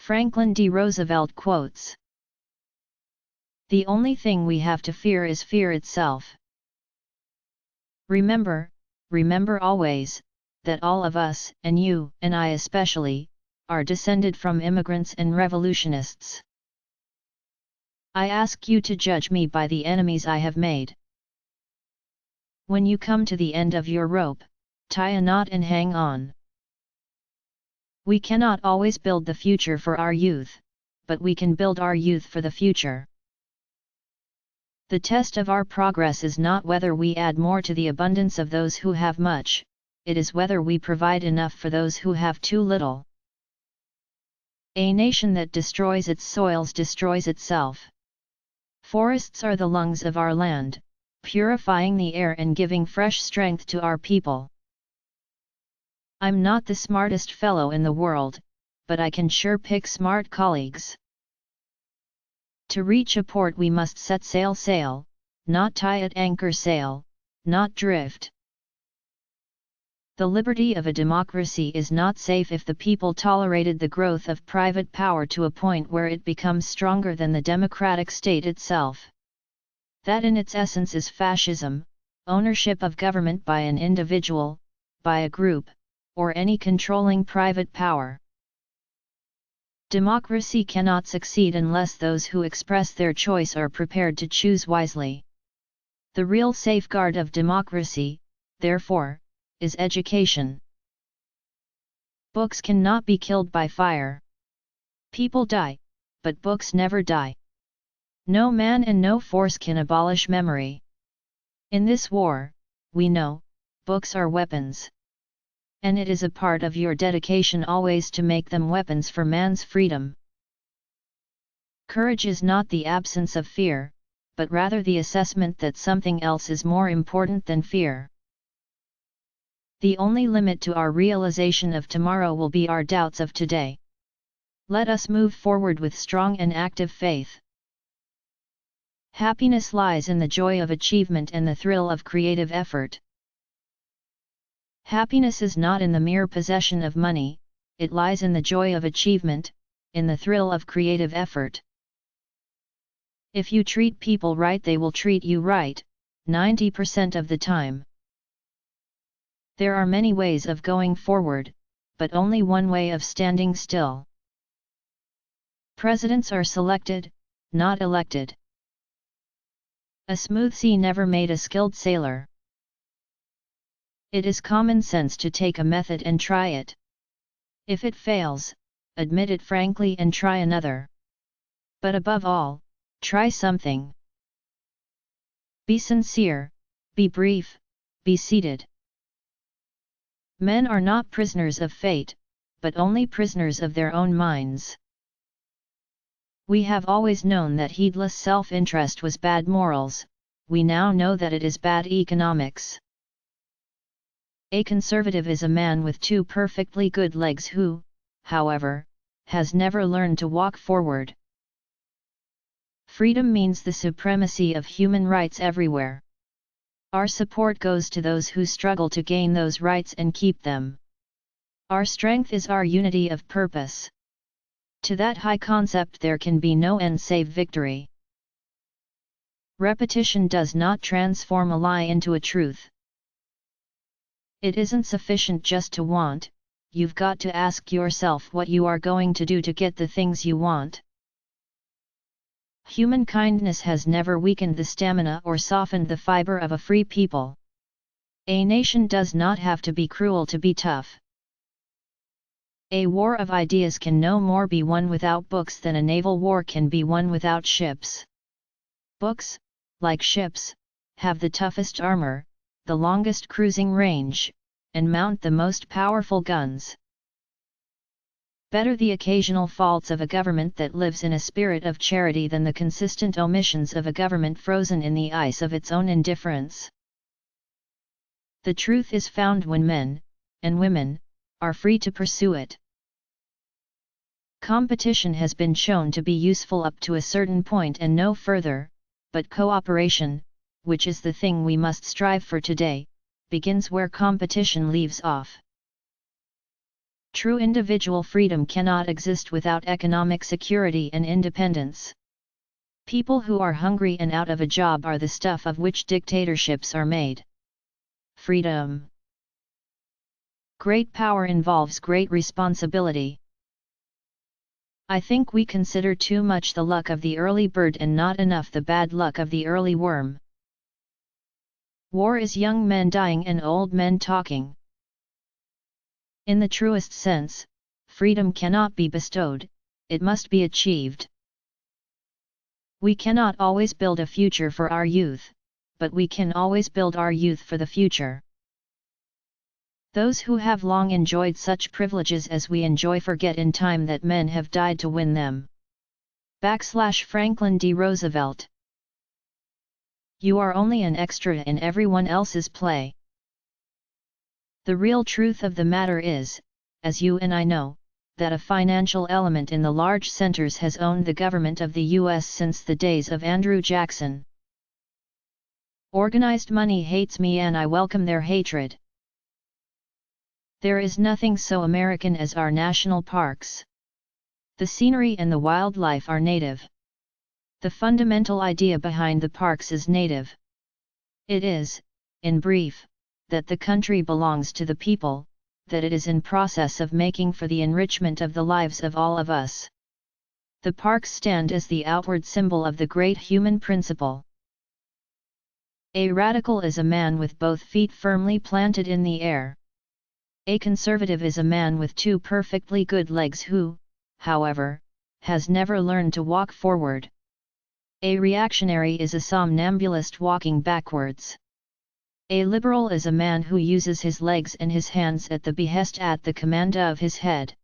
Franklin D. Roosevelt quotes. The only thing we have to fear is fear itself. Remember always, that all of us, and you, and I especially, are descended from immigrants and revolutionists. I ask you to judge me by the enemies I have made. When you come to the end of your rope, tie a knot and hang on. We cannot always build the future for our youth, but we can build our youth for the future. The test of our progress is not whether we add more to the abundance of those who have much, it is whether we provide enough for those who have too little. A nation that destroys its soils destroys itself. Forests are the lungs of our land, purifying the air and giving fresh strength to our people. I'm not the smartest fellow in the world, but I can sure pick smart colleagues. To reach a port we must set sail, not tie at anchor sail, not drift. The liberty of a democracy is not safe if the people tolerated the growth of private power to a point where it becomes stronger than the democratic state itself. That in its essence is fascism, ownership of government by an individual, by a group, or any controlling private power. Democracy cannot succeed unless those who express their choice are prepared to choose wisely. The real safeguard of democracy, therefore, is education. Books cannot be killed by fire. People die, but books never die. No man and no force can abolish memory. In this war, we know, books are weapons. And it is a part of your dedication always to make them weapons for man's freedom. Courage is not the absence of fear, but rather the assessment that something else is more important than fear. The only limit to our realization of tomorrow will be our doubts of today. Let us move forward with strong and active faith. Happiness lies in the joy of achievement and the thrill of creative effort. Happiness is not in the mere possession of money, it lies in the joy of achievement, in the thrill of creative effort. If you treat people right, they will treat you right, 90% of the time. There are many ways of going forward, but only one way of standing still. Presidents are selected, not elected. A smooth sea never made a skilled sailor. It is common sense to take a method and try it. If it fails, admit it frankly and try another. But above all, try something. Be sincere, be brief, be seated. Men are not prisoners of fate, but only prisoners of their own minds. We have always known that heedless self-interest was bad morals, we now know that it is bad economics. A conservative is a man with two perfectly good legs who, however, has never learned to walk forward. Freedom means the supremacy of human rights everywhere. Our support goes to those who struggle to gain those rights and keep them. Our strength is our unity of purpose. To that high concept there can be no end save victory. Repetition does not transform a lie into a truth. It isn't sufficient just to want, you've got to ask yourself what you are going to do to get the things you want. Human kindness has never weakened the stamina or softened the fiber of a free people. A nation does not have to be cruel to be tough. A war of ideas can no more be won without books than a naval war can be won without ships. Books, like ships, have the toughest armor, the longest cruising range, and mount the most powerful guns. Better the occasional faults of a government that lives in a spirit of charity than the consistent omissions of a government frozen in the ice of its own indifference. The truth is found when men, and women, are free to pursue it. Competition has been shown to be useful up to a certain point and no further, but cooperation, which is the thing we must strive for today, begins where competition leaves off. True individual freedom cannot exist without economic security and independence. People who are hungry and out of a job are the stuff of which dictatorships are made. Freedom. Great power involves great responsibility. I think we consider too much the luck of the early bird and not enough the bad luck of the early worm. War is young men dying and old men talking. In the truest sense, freedom cannot be bestowed, it must be achieved. We cannot always build a future for our youth, but we can always build our youth for the future. Those who have long enjoyed such privileges as we enjoy forget in time that men have died to win them. Franklin D. Roosevelt. You are only an extra in everyone else's play. The real truth of the matter is, as you and I know, that a financial element in the large centers has owned the government of the U.S. since the days of Andrew Jackson. Organized money hates me and I welcome their hatred. There is nothing so American as our national parks. The scenery and the wildlife are native. The fundamental idea behind the parks is native. It is, in brief, that the country belongs to the people, that it is in process of making for the enrichment of the lives of all of us. The parks stand as the outward symbol of the great human principle. A radical is a man with both feet firmly planted in the air. A conservative is a man with two perfectly good legs who, however, has never learned to walk forward. A reactionary is a somnambulist walking backwards. A liberal is a man who uses his legs and his hands at the behest at the command of his head.